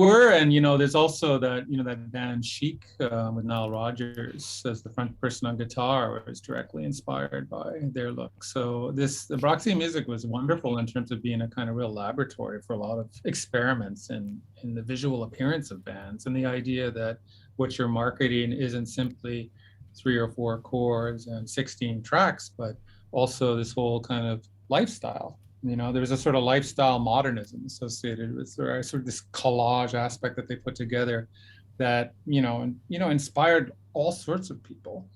were, and there's also that band Chic with Nile Rodgers as the front person on guitar was directly inspired by their look. So the Roxy music was wonderful in terms of being a kind of real laboratory for a lot of experiments in the visual appearance of bands, and the idea that what you're marketing isn't simply 3 or 4 chords and 16 tracks, but also this whole kind of lifestyle. There's a sort of lifestyle modernism associated with sort of this collage aspect that they put together that, inspired all sorts of people.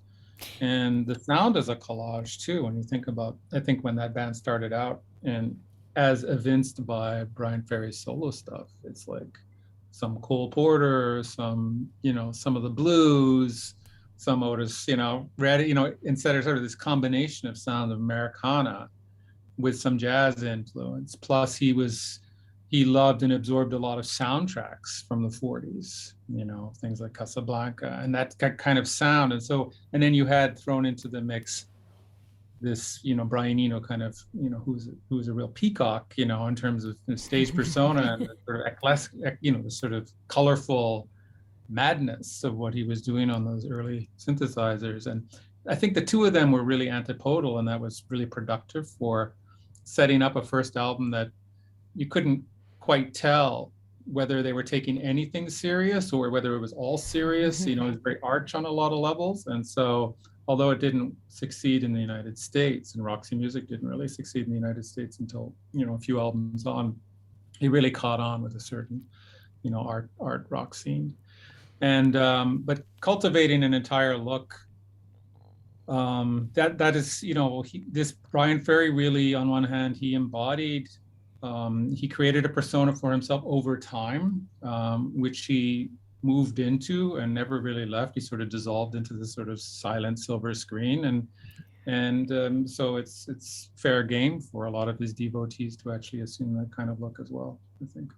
And the sound is a collage too. When you think about, I think when that band started out and as evinced by Bryan Ferry's solo stuff, it's like some Cole Porter, some of the blues, some Otis, Red, instead of sort of this combination of sound of Americana with some jazz influence. Plus, he loved and absorbed a lot of soundtracks from the 40s, things like Casablanca and that kind of sound. And then you had thrown into the mix this, Brian Eno kind of, who's a real peacock, in terms of stage persona and the sort of classic, the sort of colorful madness of what he was doing on those early synthesizers. And I think the two of them were really antipodal, and that was really productive for setting up a first album that you couldn't quite tell whether they were taking anything serious or whether it was all serious. It was very arch on a lot of levels. And so, although it didn't succeed in the United States, and Roxy Music didn't really succeed in the United States until, a few albums on, he really caught on with a certain, art rock scene. And but cultivating an entire look, that is, this Bryan Ferry really, on one hand, he embodied, he created a persona for himself over time, which he moved into and never really left. He sort of dissolved into this sort of silent silver screen, and so it's fair game for a lot of his devotees to actually assume that kind of look as well, I think.